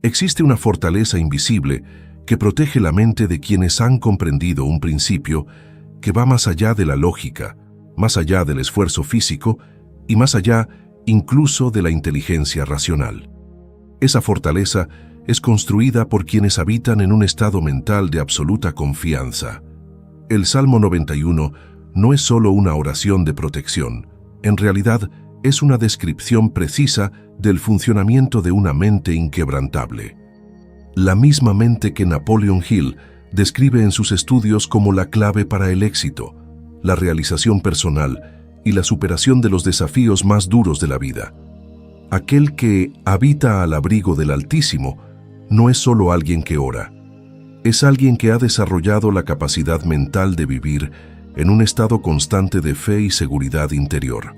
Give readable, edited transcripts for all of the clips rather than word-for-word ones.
Existe una fortaleza invisible que protege la mente de quienes han comprendido un principio que va más allá de la lógica, más allá del esfuerzo físico y más allá incluso de la inteligencia racional. Esa fortaleza es construida por quienes habitan en un estado mental de absoluta confianza. El Salmo 91 no es solo una oración de protección, en realidad es una descripción precisa del funcionamiento de una mente inquebrantable. La misma mente que Napoleon Hill describe en sus estudios como la clave para el éxito, la realización personal y la superación de los desafíos más duros de la vida. Aquel que habita al abrigo del Altísimo no es solo alguien que ora, es alguien que ha desarrollado la capacidad mental de vivir en un estado constante de fe y seguridad interior.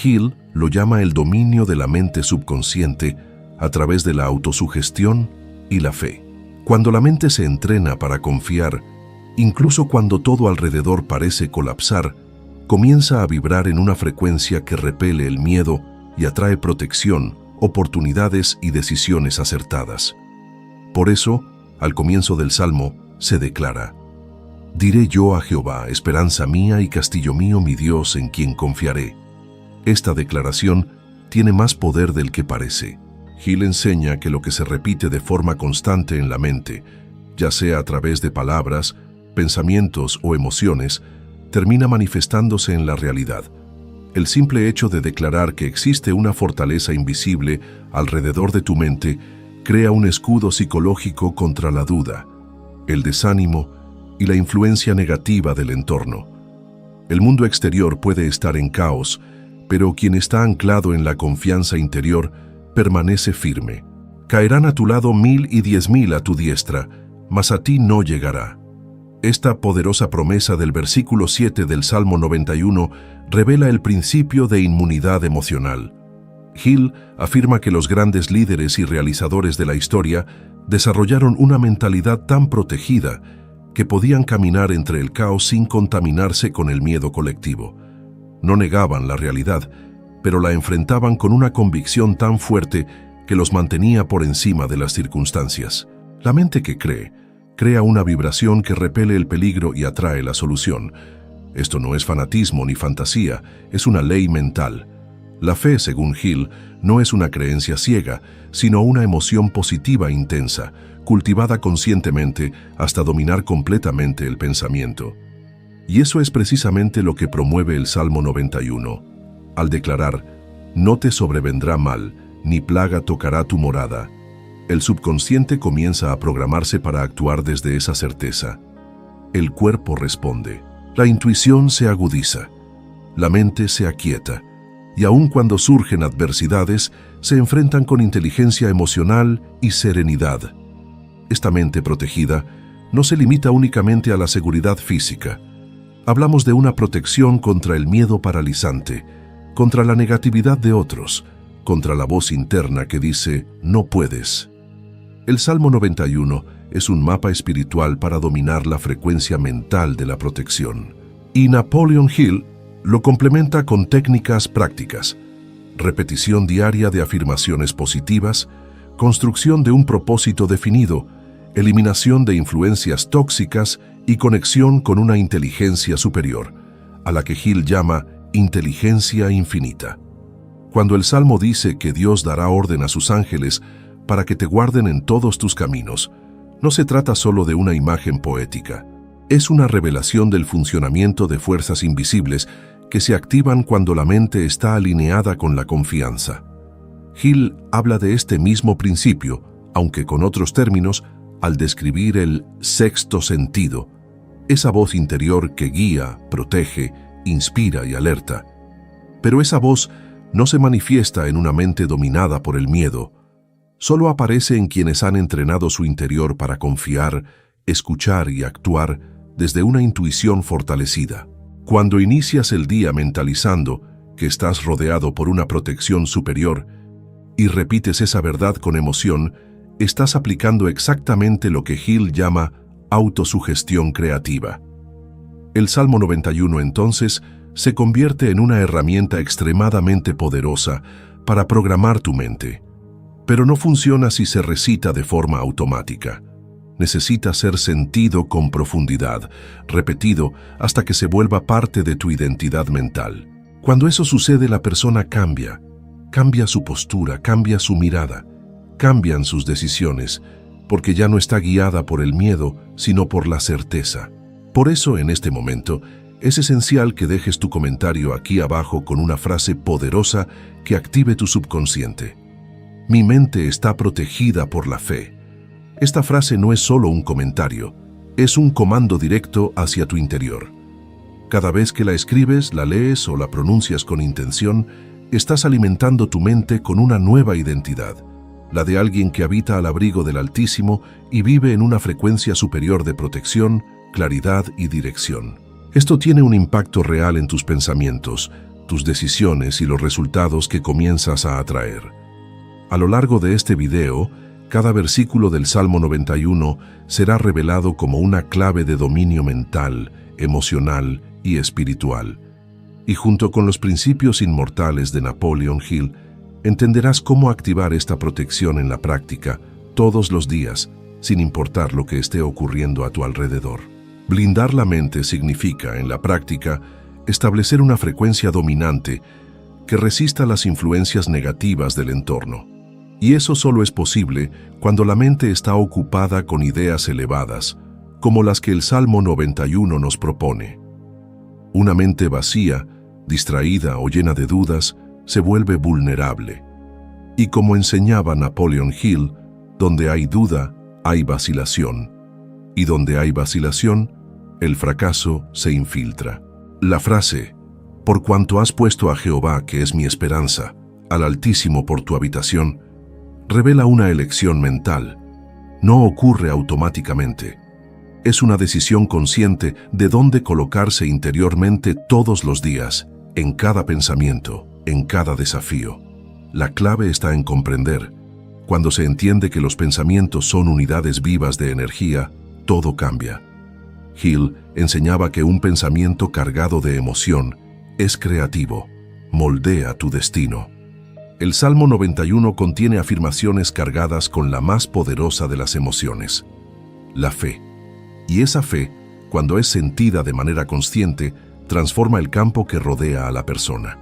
Hill lo llama el dominio de la mente subconsciente a través de la autosugestión y la fe. Cuando la mente se entrena para confiar, incluso cuando todo alrededor parece colapsar, comienza a vibrar en una frecuencia que repele el miedo y atrae protección, oportunidades y decisiones acertadas. Por eso, al comienzo del Salmo, se declara: «Diré yo a Jehová, esperanza mía y castillo mío, mi Dios, en quien confiaré». Esta declaración tiene más poder del que parece. Hill enseña que lo que se repite de forma constante en la mente, ya sea a través de palabras, pensamientos o emociones, termina manifestándose en la realidad. El simple hecho de declarar que existe una fortaleza invisible alrededor de tu mente crea un escudo psicológico contra la duda, el desánimo y la influencia negativa del entorno. El mundo exterior puede estar en caos, pero quien está anclado en la confianza interior permanece firme. Caerán a tu lado 1000 y 10.000 a tu diestra, mas a ti no llegará. Esta poderosa promesa del versículo 7 del Salmo 91 revela el principio de inmunidad emocional. Hill afirma que los grandes líderes y realizadores de la historia desarrollaron una mentalidad tan protegida que podían caminar entre el caos sin contaminarse con el miedo colectivo. No negaban la realidad, pero la enfrentaban con una convicción tan fuerte que los mantenía por encima de las circunstancias. La mente que cree, crea una vibración que repele el peligro y atrae la solución. Esto no es fanatismo ni fantasía, es una ley mental. La fe, según Hill, no es una creencia ciega, sino una emoción positiva intensa, cultivada conscientemente hasta dominar completamente el pensamiento. Y eso es precisamente lo que promueve el Salmo 91. Al declarar: «No te sobrevendrá mal, ni plaga tocará tu morada», el subconsciente comienza a programarse para actuar desde esa certeza. El cuerpo responde, la intuición se agudiza, la mente se aquieta, y aun cuando surgen adversidades, se enfrentan con inteligencia emocional y serenidad. Esta mente protegida no se limita únicamente a la seguridad física. Hablamos de una protección contra el miedo paralizante, contra la negatividad de otros, contra la voz interna que dice, «no puedes». El Salmo 91 es un mapa espiritual para dominar la frecuencia mental de la protección. Y Napoleon Hill lo complementa con técnicas prácticas: repetición diaria de afirmaciones positivas, construcción de un propósito definido, eliminación de influencias tóxicas y conexión con una inteligencia superior, a la que Hill llama inteligencia infinita. Cuando el Salmo dice que Dios dará orden a sus ángeles para que te guarden en todos tus caminos, no se trata solo de una imagen poética. Es una revelación del funcionamiento de fuerzas invisibles que se activan cuando la mente está alineada con la confianza. Hill habla de este mismo principio, aunque con otros términos, al describir el sexto sentido, esa voz interior que guía, protege, inspira y alerta. Pero esa voz no se manifiesta en una mente dominada por el miedo, solo aparece en quienes han entrenado su interior para confiar, escuchar y actuar desde una intuición fortalecida. Cuando inicias el día mentalizando que estás rodeado por una protección superior y repites esa verdad con emoción, estás aplicando exactamente lo que Hill llama autosugestión creativa. El Salmo 91 entonces se convierte en una herramienta extremadamente poderosa para programar tu mente. Pero no funciona si se recita de forma automática. Necesita ser sentido con profundidad, repetido hasta que se vuelva parte de tu identidad mental. Cuando eso sucede, la persona cambia su postura, cambia su mirada, cambian sus decisiones, porque ya no está guiada por el miedo, sino por la certeza. Por eso, en este momento, es esencial que dejes tu comentario aquí abajo con una frase poderosa que active tu subconsciente. Mi mente está protegida por la fe. Esta frase no es solo un comentario, es un comando directo hacia tu interior. Cada vez que la escribes, la lees o la pronuncias con intención, estás alimentando tu mente con una nueva identidad, la de alguien que habita al abrigo del Altísimo y vive en una frecuencia superior de protección, claridad y dirección. Esto tiene un impacto real en tus pensamientos, tus decisiones y los resultados que comienzas a atraer. A lo largo de este video, cada versículo del Salmo 91 será revelado como una clave de dominio mental, emocional y espiritual. Y junto con los principios inmortales de Napoleon Hill, entenderás cómo activar esta protección en la práctica todos los días, sin importar lo que esté ocurriendo a tu alrededor. Blindar la mente significa, en la práctica, establecer una frecuencia dominante que resista las influencias negativas del entorno. Y eso solo es posible cuando la mente está ocupada con ideas elevadas, como las que el Salmo 91 nos propone. Una mente vacía, distraída o llena de dudas, se vuelve vulnerable. Y como enseñaba Napoleon Hill, donde hay duda, hay vacilación. Y donde hay vacilación, el fracaso se infiltra. La frase, por cuanto has puesto a Jehová, que es mi esperanza, al Altísimo por tu habitación, revela una elección mental. No ocurre automáticamente. Es una decisión consciente de dónde colocarse interiormente todos los días, en cada pensamiento, en cada desafío. La clave está en comprender. Cuando se entiende que los pensamientos son unidades vivas de energía, todo cambia. Hill enseñaba que un pensamiento cargado de emoción es creativo, moldea tu destino. El Salmo 91 contiene afirmaciones cargadas con la más poderosa de las emociones, la fe. Y esa fe, cuando es sentida de manera consciente, transforma el campo que rodea a la persona.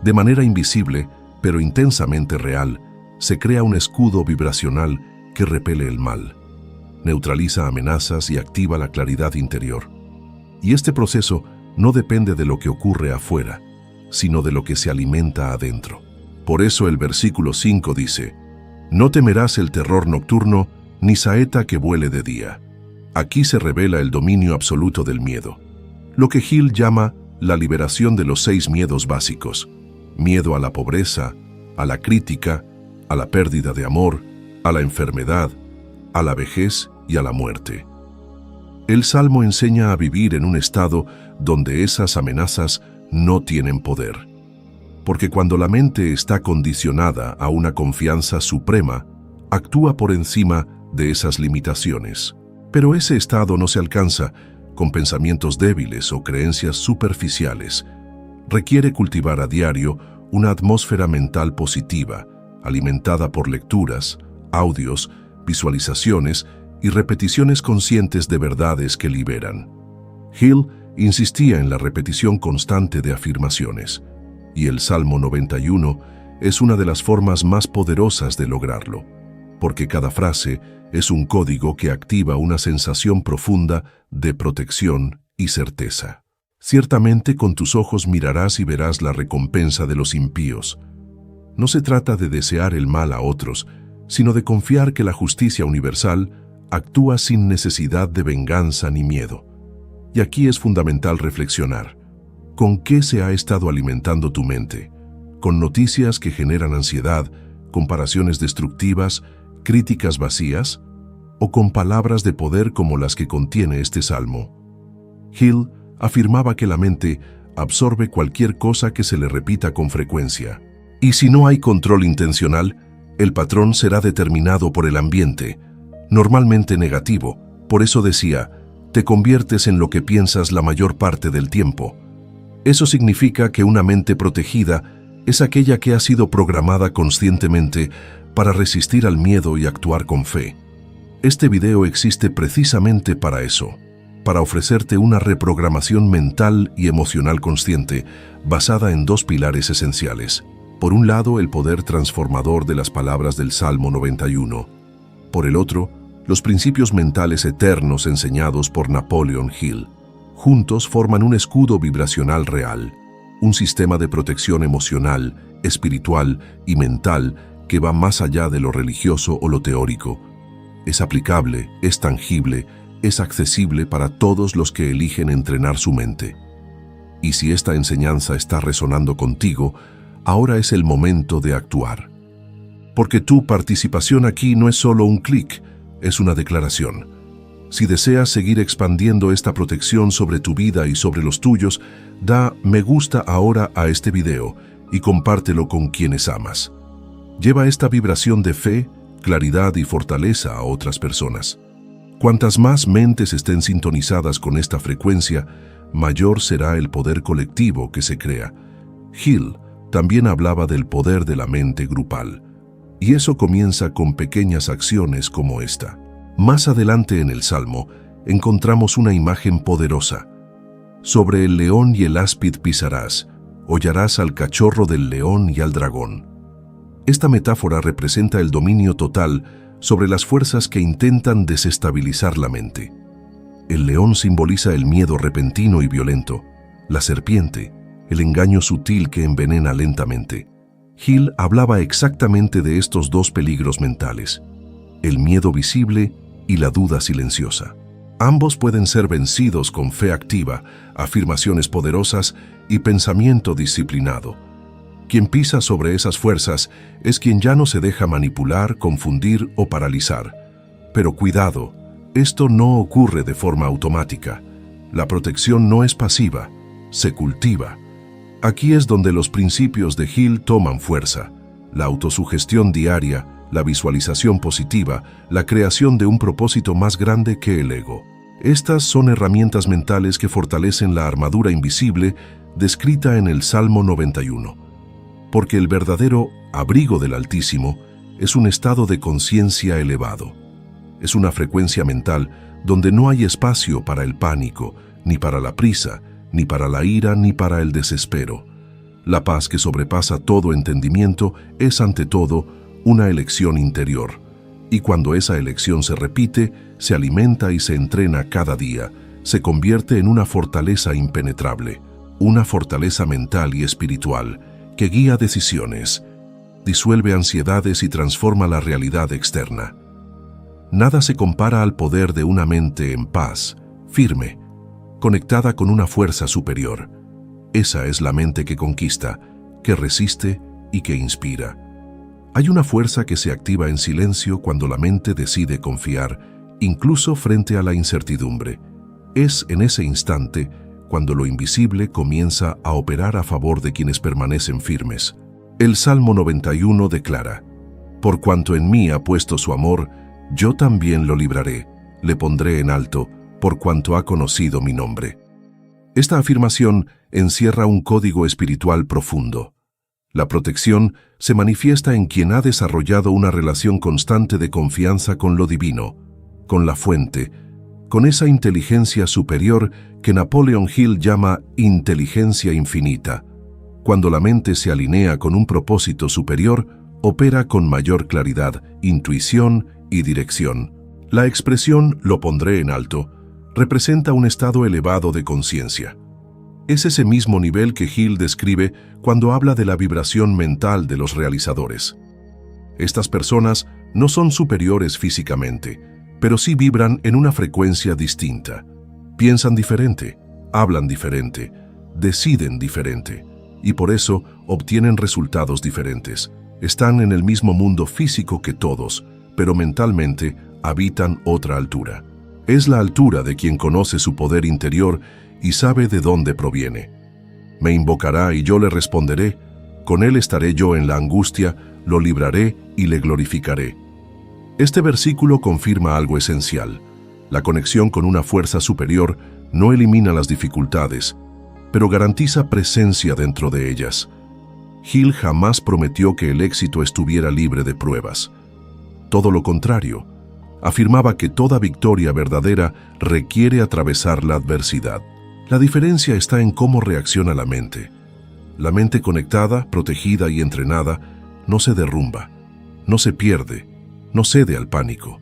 De manera invisible, pero intensamente real, se crea un escudo vibracional que repele el mal, neutraliza amenazas y activa la claridad interior. Y este proceso no depende de lo que ocurre afuera, sino de lo que se alimenta adentro. Por eso el versículo 5 dice, «No temerás el terror nocturno, ni saeta que vuele de día». Aquí se revela el dominio absoluto del miedo, lo que Hill llama la liberación de los 6 miedos básicos: miedo a la pobreza, a la crítica, a la pérdida de amor, a la enfermedad, a la vejez y a la muerte. El Salmo enseña a vivir en un estado donde esas amenazas no tienen poder. Porque cuando la mente está condicionada a una confianza suprema, actúa por encima de esas limitaciones. Pero ese estado no se alcanza con pensamientos débiles o creencias superficiales. Requiere cultivar a diario una atmósfera mental positiva, alimentada por lecturas, audios, visualizaciones y repeticiones conscientes de verdades que liberan. Hill insistía en la repetición constante de afirmaciones, y el Salmo 91 es una de las formas más poderosas de lograrlo, porque cada frase es un código que activa una sensación profunda de protección y certeza. Ciertamente con tus ojos mirarás y verás la recompensa de los impíos. No se trata de desear el mal a otros, sino de confiar que la justicia universal actúa sin necesidad de venganza ni miedo. Y aquí es fundamental reflexionar. ¿Con qué se ha estado alimentando tu mente? ¿Con noticias que generan ansiedad, comparaciones destructivas, críticas vacías? ¿O con palabras de poder como las que contiene este salmo? Hill afirmaba que la mente absorbe cualquier cosa que se le repita con frecuencia. Y si no hay control intencional, el patrón será determinado por el ambiente, normalmente negativo. Por eso decía, te conviertes en lo que piensas la mayor parte del tiempo. Eso significa que una mente protegida es aquella que ha sido programada conscientemente para resistir al miedo y actuar con fe. Este video existe precisamente para eso, para ofrecerte una reprogramación mental y emocional consciente basada en dos pilares esenciales. Por un lado, el poder transformador de las palabras del Salmo 91. Por el otro, los principios mentales eternos enseñados por Napoleon Hill. Juntos forman un escudo vibracional real, un sistema de protección emocional, espiritual y mental que va más allá de lo religioso o lo teórico. Es aplicable, es tangible, es accesible para todos los que eligen entrenar su mente. Y si esta enseñanza está resonando contigo, ahora es el momento de actuar. Porque tu participación aquí no es solo un clic, es una declaración. Si deseas seguir expandiendo esta protección sobre tu vida y sobre los tuyos, da me gusta ahora a este video y compártelo con quienes amas. Lleva esta vibración de fe, claridad y fortaleza a otras personas. Cuantas más mentes estén sintonizadas con esta frecuencia, mayor será el poder colectivo que se crea. Hill también hablaba del poder de la mente grupal, y eso comienza con pequeñas acciones como esta. Más adelante en el Salmo encontramos una imagen poderosa. Sobre el león y el áspid pisarás, hollarás al cachorro del león y al dragón. Esta metáfora representa el dominio total sobre las fuerzas que intentan desestabilizar la mente. El león simboliza el miedo repentino y violento, la serpiente, el engaño sutil que envenena lentamente. Hill hablaba exactamente de estos dos peligros mentales, el miedo visible y la duda silenciosa. Ambos pueden ser vencidos con fe activa, afirmaciones poderosas y pensamiento disciplinado. Quien pisa sobre esas fuerzas es quien ya no se deja manipular, confundir o paralizar. Pero cuidado, esto no ocurre de forma automática. La protección no es pasiva, se cultiva. Aquí es donde los principios de Hill toman fuerza. La autosugestión diaria, la visualización positiva, la creación de un propósito más grande que el ego. Estas son herramientas mentales que fortalecen la armadura invisible descrita en el Salmo 91. Porque el verdadero abrigo del Altísimo es un estado de conciencia elevado. Es una frecuencia mental donde no hay espacio para el pánico, ni para la prisa, ni para la ira, ni para el desespero. La paz que sobrepasa todo entendimiento es ante todo una elección interior. Y cuando esa elección se repite, se alimenta y se entrena cada día, se convierte en una fortaleza impenetrable, una fortaleza mental y espiritual, que guía decisiones, disuelve ansiedades y transforma la realidad externa. Nada se compara al poder de una mente en paz, firme, conectada con una fuerza superior. Esa es la mente que conquista, que resiste y que inspira. Hay una fuerza que se activa en silencio cuando la mente decide confiar, incluso frente a la incertidumbre. Es en ese instante cuando lo invisible comienza a operar a favor de quienes permanecen firmes. El Salmo 91 declara: Por cuanto en mí ha puesto su amor, yo también lo libraré, le pondré en alto, por cuanto ha conocido mi nombre. Esta afirmación encierra un código espiritual profundo. La protección se manifiesta en quien ha desarrollado una relación constante de confianza con lo divino, con la fuente, con esa inteligencia superior que Napoleon Hill llama inteligencia infinita. Cuando la mente se alinea con un propósito superior, opera con mayor claridad, intuición y dirección. La expresión «lo pondré en alto» representa un estado elevado de conciencia. Es ese mismo nivel que Hill describe cuando habla de la vibración mental de los realizadores. Estas personas no son superiores físicamente, pero sí vibran en una frecuencia distinta. Piensan diferente, hablan diferente, deciden diferente, y por eso obtienen resultados diferentes. Están en el mismo mundo físico que todos, pero mentalmente habitan otra altura. Es la altura de quien conoce su poder interior y sabe de dónde proviene. Me invocará y yo le responderé, con él estaré yo en la angustia, lo libraré y le glorificaré. Este versículo confirma algo esencial. La conexión con una fuerza superior no elimina las dificultades, pero garantiza presencia dentro de ellas. Hill jamás prometió que el éxito estuviera libre de pruebas. Todo lo contrario, afirmaba que toda victoria verdadera requiere atravesar la adversidad. La diferencia está en cómo reacciona la mente. La mente conectada, protegida y entrenada no se derrumba, no se pierde, no cede al pánico.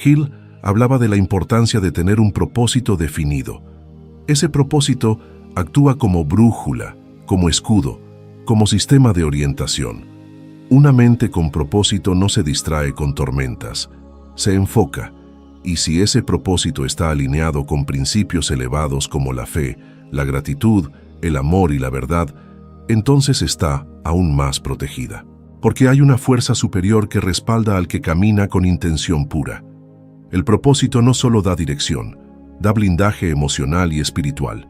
Hill hablaba de la importancia de tener un propósito definido. Ese propósito actúa como brújula, como escudo, como sistema de orientación. Una mente con propósito no se distrae con tormentas, se enfoca, y si ese propósito está alineado con principios elevados como la fe, la gratitud, el amor y la verdad, entonces está aún más protegida. Porque hay una fuerza superior que respalda al que camina con intención pura. El propósito no solo da dirección, da blindaje emocional y espiritual.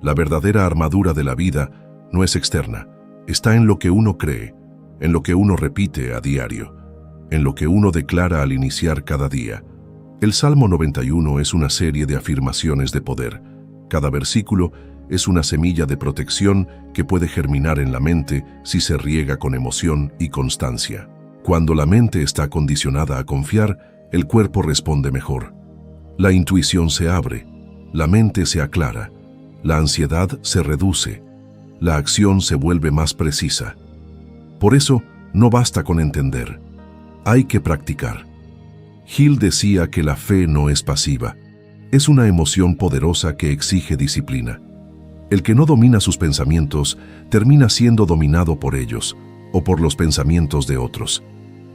La verdadera armadura de la vida no es externa, está en lo que uno cree, en lo que uno repite a diario, en lo que uno declara al iniciar cada día. El Salmo 91 es una serie de afirmaciones de poder. Cada versículo es una semilla de protección que puede germinar en la mente si se riega con emoción y constancia. Cuando la mente está condicionada a confiar, el cuerpo responde mejor. La intuición se abre, la mente se aclara, la ansiedad se reduce, la acción se vuelve más precisa. Por eso, no basta con entender, hay que practicar. Hill decía que la fe no es pasiva, es una emoción poderosa que exige disciplina. El que no domina sus pensamientos termina siendo dominado por ellos o por los pensamientos de otros.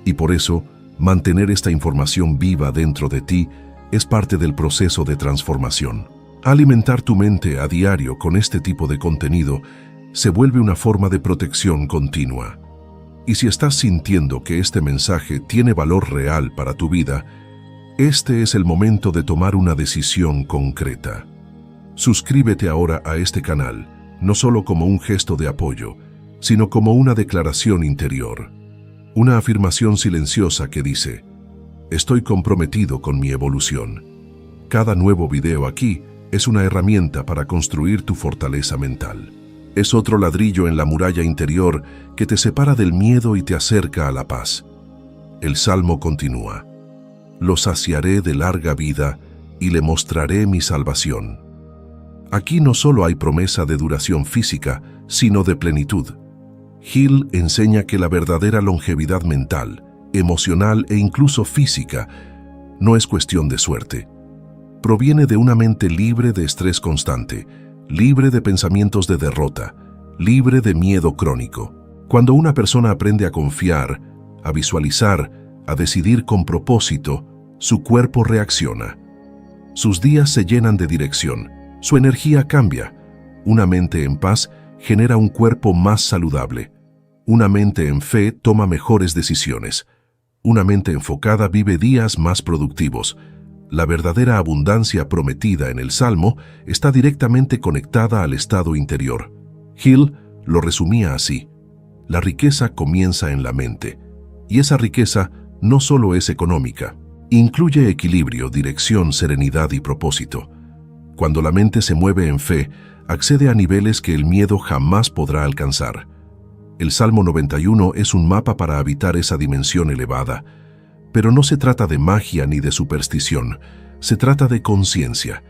Y por eso, mantener esta información viva dentro de ti es parte del proceso de transformación. Alimentar tu mente a diario con este tipo de contenido se vuelve una forma de protección continua. Y si estás sintiendo que este mensaje tiene valor real para tu vida, este es el momento de tomar una decisión concreta. Suscríbete ahora a este canal, no solo como un gesto de apoyo, sino como una declaración interior. Una afirmación silenciosa que dice: estoy comprometido con mi evolución. Cada nuevo video aquí es una herramienta para construir tu fortaleza mental. Es otro ladrillo en la muralla interior que te separa del miedo y te acerca a la paz. El Salmo continúa: lo saciaré de larga vida y le mostraré mi salvación. Aquí no solo hay promesa de duración física, sino de plenitud. Hill enseña que la verdadera longevidad mental, emocional e incluso física no es cuestión de suerte. Proviene de una mente libre de estrés constante, libre de pensamientos de derrota, libre de miedo crónico. Cuando una persona aprende a confiar, a visualizar, a decidir con propósito, su cuerpo reacciona. Sus días se llenan de dirección, su energía cambia. Una mente en paz genera un cuerpo más saludable. Una mente en fe toma mejores decisiones. Una mente enfocada vive días más productivos. La verdadera abundancia prometida en el Salmo está directamente conectada al estado interior. Hill lo resumía así: la riqueza comienza en la mente, y esa riqueza no solo es económica, incluye equilibrio, dirección, serenidad y propósito. Cuando la mente se mueve en fe, accede a niveles que el miedo jamás podrá alcanzar. El Salmo 91 es un mapa para habitar esa dimensión elevada. Pero no se trata de magia ni de superstición, se trata de conciencia,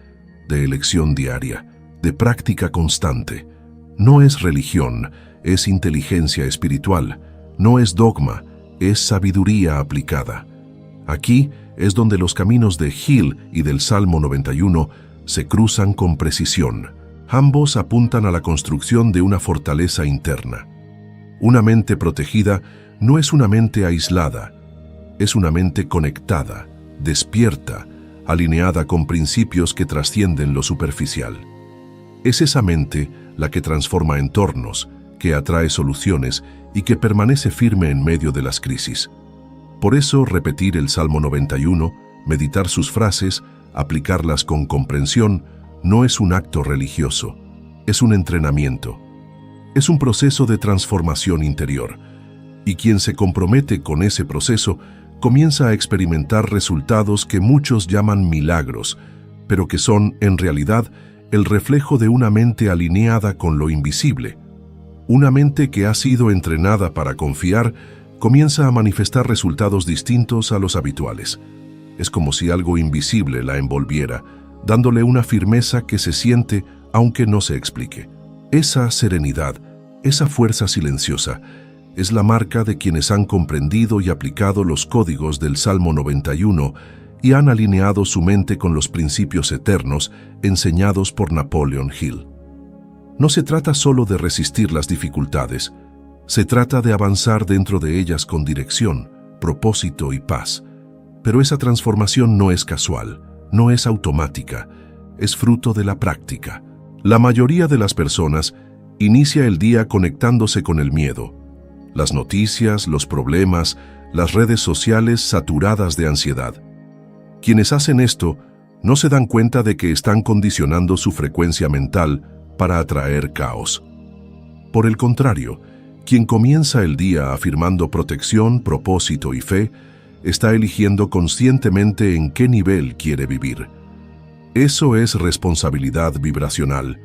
de elección diaria, de práctica constante. No es religión, es inteligencia espiritual, no es dogma, es sabiduría aplicada. Aquí es donde los caminos de Hill y del Salmo 91 se cruzan con precisión. Ambos apuntan a la construcción de una fortaleza interna. Una mente protegida no es una mente aislada, es una mente conectada, despierta, alineada con principios que trascienden lo superficial. Es esa mente la que transforma entornos, que atrae soluciones y que permanece firme en medio de las crisis. Por eso, repetir el Salmo 91, meditar sus frases, aplicarlas con comprensión, no es un acto religioso, es un entrenamiento. Es un proceso de transformación interior, y quien se compromete con ese proceso comienza a experimentar resultados que muchos llaman milagros, pero que son, en realidad, el reflejo de una mente alineada con lo invisible. Una mente que ha sido entrenada para confiar comienza a manifestar resultados distintos a los habituales. Es como si algo invisible la envolviera, dándole una firmeza que se siente aunque no se explique. Esa serenidad, esa fuerza silenciosa, es la marca de quienes han comprendido y aplicado los códigos del Salmo 91 y han alineado su mente con los principios eternos enseñados por Napoleon Hill. No se trata solo de resistir las dificultades, se trata de avanzar dentro de ellas con dirección, propósito y paz. Pero esa transformación no es casual, no es automática, es fruto de la práctica. La mayoría de las personas inicia el día conectándose con el miedo. Las noticias, los problemas, las redes sociales saturadas de ansiedad. Quienes hacen esto no se dan cuenta de que están condicionando su frecuencia mental para atraer caos. Por el contrario, quien comienza el día afirmando protección, propósito y fe, está eligiendo conscientemente en qué nivel quiere vivir. Eso es responsabilidad vibracional.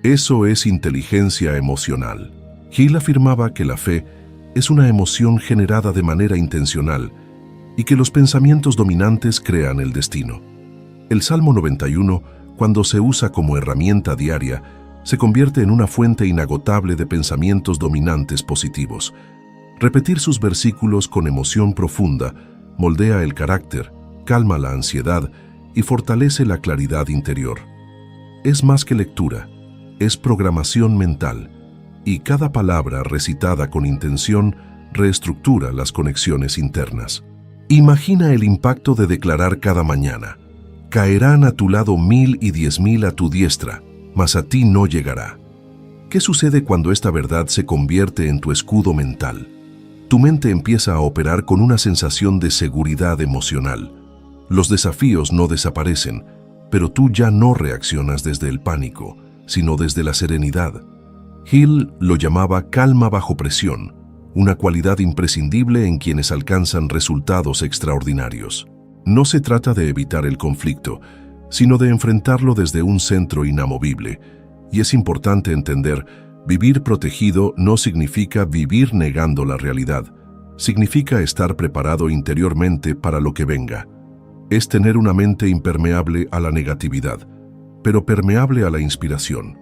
Eso es inteligencia emocional. Hill afirmaba que la fe es una emoción generada de manera intencional y que los pensamientos dominantes crean el destino. El Salmo 91, cuando se usa como herramienta diaria, se convierte en una fuente inagotable de pensamientos dominantes positivos. Repetir sus versículos con emoción profunda moldea el carácter, calma la ansiedad y fortalece la claridad interior. Es más que lectura, es programación mental, y cada palabra recitada con intención reestructura las conexiones internas. Imagina el impacto de declarar cada mañana: caerán a tu lado 1000 y 10.000 a tu diestra, mas a ti no llegará. ¿Qué sucede cuando esta verdad se convierte en tu escudo mental? Tu mente empieza a operar con una sensación de seguridad emocional. Los desafíos no desaparecen, pero tú ya no reaccionas desde el pánico, sino desde la serenidad. Hill lo llamaba calma bajo presión, una cualidad imprescindible en quienes alcanzan resultados extraordinarios. No se trata de evitar el conflicto, sino de enfrentarlo desde un centro inamovible. Y es importante entender, vivir protegido no significa vivir negando la realidad. Significa estar preparado interiormente para lo que venga. Es tener una mente impermeable a la negatividad, pero permeable a la inspiración.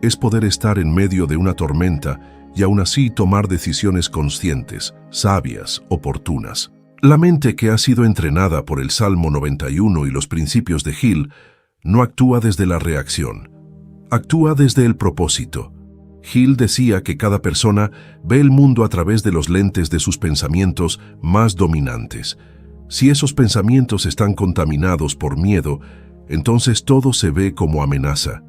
Es poder estar en medio de una tormenta y aún así tomar decisiones conscientes, sabias, oportunas. La mente que ha sido entrenada por el Salmo 91 y los principios de Hill no actúa desde la reacción, actúa desde el propósito. Hill decía que cada persona ve el mundo a través de los lentes de sus pensamientos más dominantes. Si esos pensamientos están contaminados por miedo, entonces todo se ve como amenaza.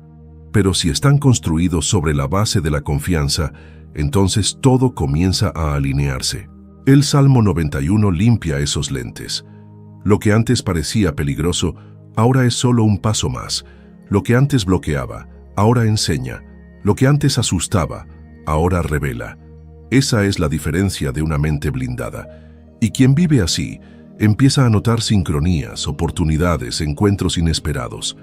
Pero si están construidos sobre la base de la confianza, entonces todo comienza a alinearse. El Salmo 91 limpia esos lentes. Lo que antes parecía peligroso, ahora es solo un paso más. Lo que antes bloqueaba, ahora enseña. Lo que antes asustaba, ahora revela. Esa es la diferencia de una mente blindada. Y quien vive así, empieza a notar sincronías, oportunidades, encuentros inesperados.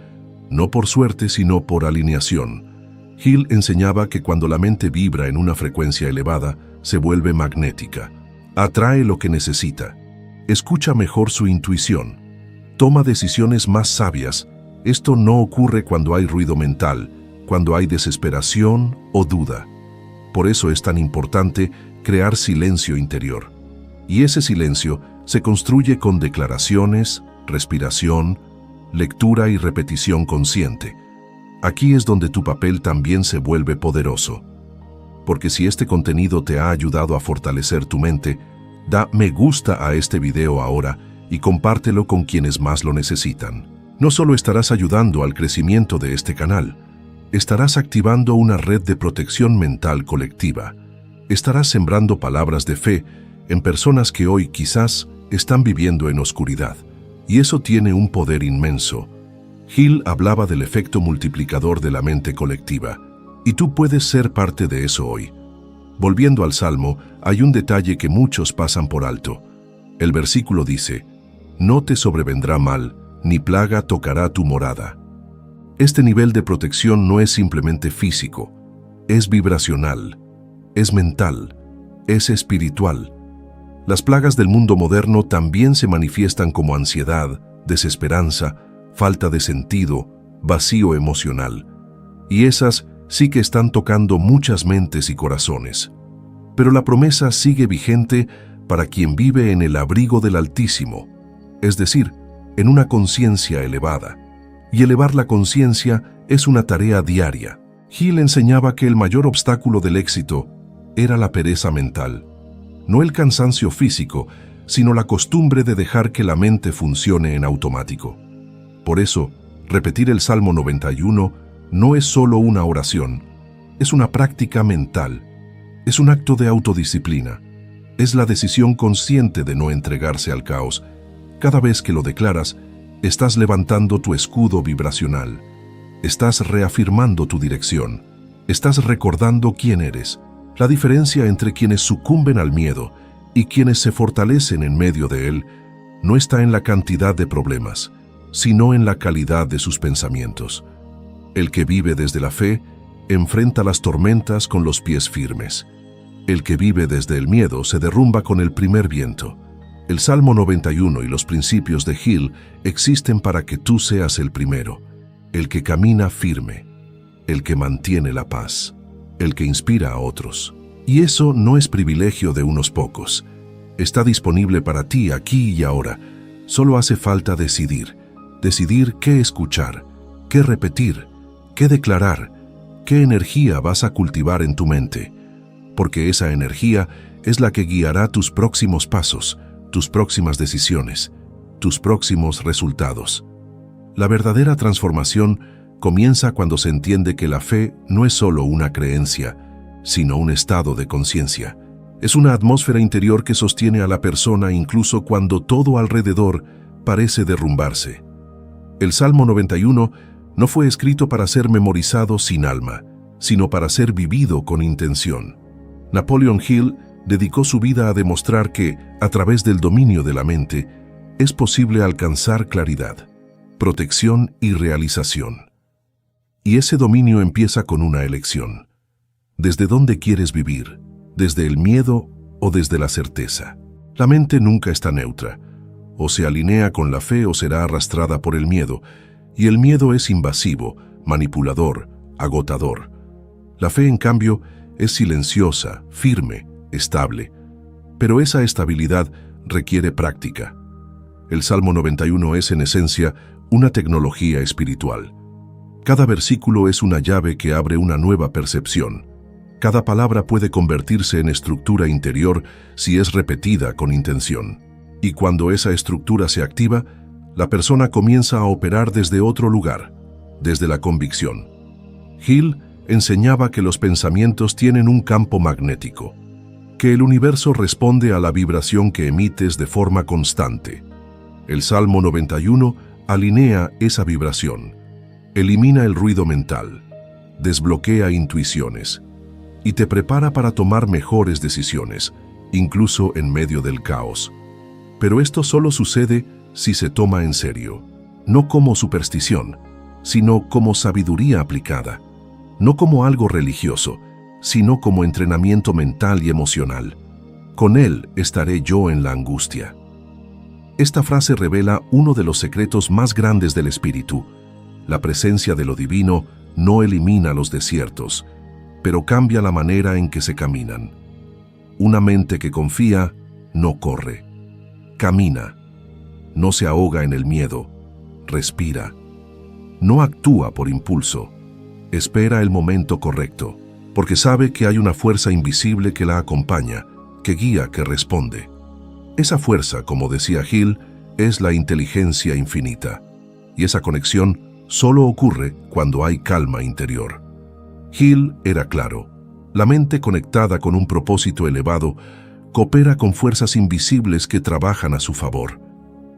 No por suerte, sino por alineación. Hill enseñaba que cuando la mente vibra en una frecuencia elevada, se vuelve magnética. Atrae lo que necesita. Escucha mejor su intuición. Toma decisiones más sabias. Esto no ocurre cuando hay ruido mental, cuando hay desesperación o duda. Por eso es tan importante crear silencio interior. Y ese silencio se construye con declaraciones, respiración, lectura y repetición consciente. Aquí es donde tu papel también se vuelve poderoso. Porque si este contenido te ha ayudado a fortalecer tu mente, da me gusta a este video ahora y compártelo con quienes más lo necesitan. No solo estarás ayudando al crecimiento de este canal, estarás activando una red de protección mental colectiva. Estarás sembrando palabras de fe en personas que hoy quizás están viviendo en oscuridad. Y eso tiene un poder inmenso. Hill hablaba del efecto multiplicador de la mente colectiva, y tú puedes ser parte de eso hoy. Volviendo al Salmo, hay un detalle que muchos pasan por alto. El versículo dice: no te sobrevendrá mal, ni plaga tocará tu morada. Este nivel de protección no es simplemente físico, es vibracional. es mental, es espiritual. Las plagas del mundo moderno también se manifiestan como ansiedad, desesperanza, falta de sentido, vacío emocional. Y esas sí que están tocando muchas mentes y corazones. Pero la promesa sigue vigente para quien vive en el abrigo del Altísimo, es decir, en una conciencia elevada. Y elevar la conciencia es una tarea diaria. Hill enseñaba que el mayor obstáculo del éxito era la pereza mental. No el cansancio físico, sino la costumbre de dejar que la mente funcione en automático. Por eso, repetir el Salmo 91 no es solo una oración, es una práctica mental, es un acto de autodisciplina, es la decisión consciente de no entregarse al caos. Cada vez que lo declaras, estás levantando tu escudo vibracional, estás reafirmando tu dirección, estás recordando quién eres. La diferencia entre quienes sucumben al miedo y quienes se fortalecen en medio de él no está en la cantidad de problemas, sino en la calidad de sus pensamientos. El que vive desde la fe enfrenta las tormentas con los pies firmes. El que vive desde el miedo se derrumba con el primer viento. El Salmo 91 y los principios de Hill existen para que tú seas el primero, el que camina firme, el que mantiene la paz, el que inspira a otros. Y eso no es privilegio de unos pocos. Está disponible para ti aquí y ahora. Solo hace falta decidir qué escuchar, qué repetir, qué declarar, qué energía vas a cultivar en tu mente, porque esa energía es la que guiará tus próximos pasos, tus próximas decisiones, tus próximos resultados. La verdadera transformación comienza cuando se entiende que la fe no es solo una creencia, sino un estado de conciencia. Es una atmósfera interior que sostiene a la persona incluso cuando todo alrededor parece derrumbarse. El Salmo 91 no fue escrito para ser memorizado sin alma, sino para ser vivido con intención. Napoleon Hill dedicó su vida a demostrar que, a través del dominio de la mente, es posible alcanzar claridad, protección y realización. Y ese dominio empieza con una elección. ¿Desde dónde quieres vivir? ¿Desde el miedo o desde la certeza? La mente nunca está neutra. O se alinea con la fe o será arrastrada por el miedo. Y el miedo es invasivo, manipulador, agotador. La fe, en cambio, es silenciosa, firme, estable. Pero esa estabilidad requiere práctica. El Salmo 91 es, en esencia, una tecnología espiritual. Cada versículo es una llave que abre una nueva percepción. Cada palabra puede convertirse en estructura interior si es repetida con intención. Y cuando esa estructura se activa, la persona comienza a operar desde otro lugar, desde la convicción. Hill enseñaba que los pensamientos tienen un campo magnético, que el universo responde a la vibración que emites de forma constante. El Salmo 91 alinea esa vibración, elimina el ruido mental, desbloquea intuiciones y te prepara para tomar mejores decisiones, incluso en medio del caos. Pero esto solo sucede si se toma en serio, no como superstición, sino como sabiduría aplicada, no como algo religioso, sino como entrenamiento mental y emocional. Con él estaré yo en la angustia. Esta frase revela uno de los secretos más grandes del espíritu. La presencia de lo divino no elimina los desiertos, pero cambia la manera en que se caminan. Una mente que confía no corre, camina, no se ahoga en el miedo, respira, no actúa por impulso, espera el momento correcto, porque sabe que hay una fuerza invisible que la acompaña, que guía, que responde. Esa fuerza, como decía Hill, es la inteligencia infinita, y esa conexión solo ocurre cuando hay calma interior. Hill era claro, la mente conectada con un propósito elevado coopera con fuerzas invisibles que trabajan a su favor.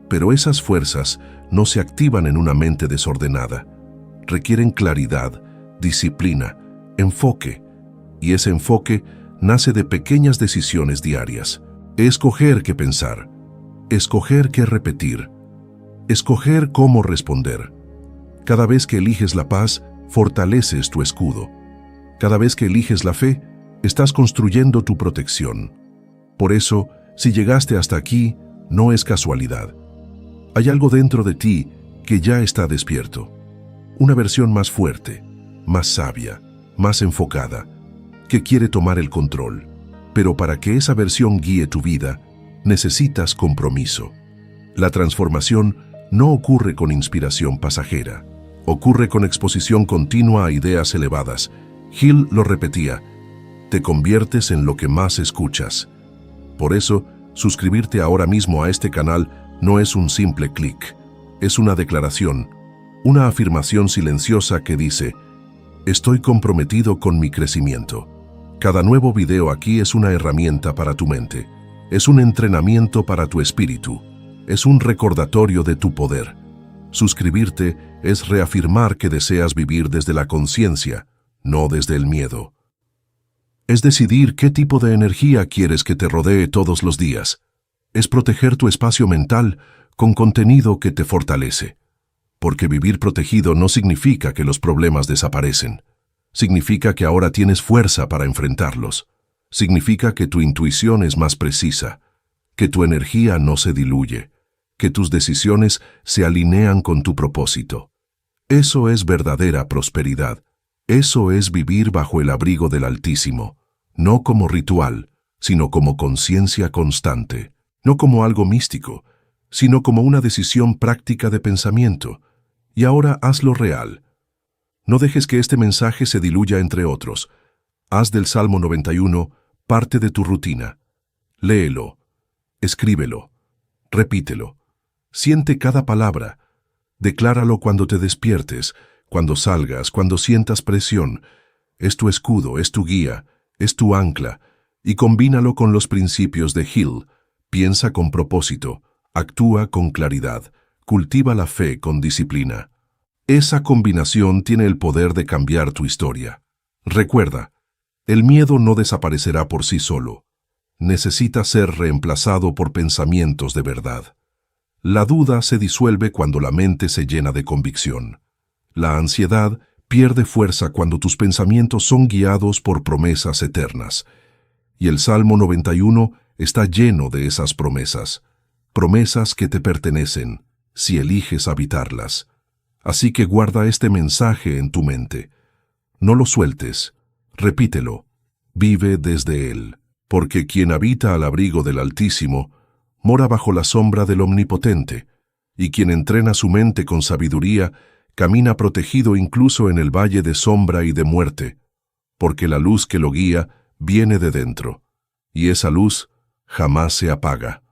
Pero esas fuerzas no se activan en una mente desordenada. Requieren claridad, disciplina, enfoque, y ese enfoque nace de pequeñas decisiones diarias. Escoger qué pensar, escoger qué repetir, escoger cómo responder. Cada vez que eliges la paz, fortaleces tu escudo. Cada vez que eliges la fe, Estás construyendo tu protección. Por eso, si llegaste hasta aquí, no es casualidad. Hay algo dentro de ti que ya está despierto. Una versión más fuerte, más sabia, más enfocada, que quiere tomar el control. Pero para que esa versión guíe tu vida, necesitas compromiso. La transformación no ocurre con inspiración pasajera. Ocurre con exposición continua a ideas elevadas. Hill lo repetía: te conviertes en lo que más escuchas. Por eso, suscribirte ahora mismo a este canal no es un simple clic. Es una declaración, una afirmación silenciosa que dice: estoy comprometido con mi crecimiento. Cada nuevo video aquí es una herramienta para tu mente. Es un entrenamiento para tu espíritu. Es un recordatorio de tu poder. Suscribirte es reafirmar que deseas vivir desde la conciencia, no desde el miedo. Es decidir qué tipo de energía quieres que te rodee todos los días. Es proteger tu espacio mental con contenido que te fortalece. Porque vivir protegido no significa que los problemas desaparecen. Significa que ahora tienes fuerza para enfrentarlos. Significa que tu intuición es más precisa, que tu energía no se diluye, que tus decisiones se alinean con tu propósito. Eso es verdadera prosperidad. Eso es vivir bajo el abrigo del Altísimo, no como ritual, sino como conciencia constante, no como algo místico, sino como una decisión práctica de pensamiento. Y ahora hazlo real. No dejes que este mensaje se diluya entre otros. Haz del Salmo 91 parte de tu rutina. Léelo, escríbelo, repítelo. Siente cada palabra. Decláralo cuando te despiertes, cuando salgas, cuando sientas presión. Es tu escudo, es tu guía, es tu ancla. Y combínalo con los principios de Hill. Piensa con propósito, actúa con claridad, cultiva la fe con disciplina. Esa combinación tiene el poder de cambiar tu historia. Recuerda, el miedo no desaparecerá por sí solo. Necesita ser reemplazado por pensamientos de verdad. La duda se disuelve cuando la mente se llena de convicción. La ansiedad pierde fuerza cuando tus pensamientos son guiados por promesas eternas. Y el Salmo 91 está lleno de esas promesas. Promesas que te pertenecen, si eliges habitarlas. Así que guarda este mensaje en tu mente. No lo sueltes, repítelo, vive desde él. Porque quien habita al abrigo del Altísimo, mora bajo la sombra del Omnipotente, y quien entrena su mente con sabiduría, camina protegido incluso en el valle de sombra y de muerte, porque la luz que lo guía viene de dentro, y esa luz jamás se apaga.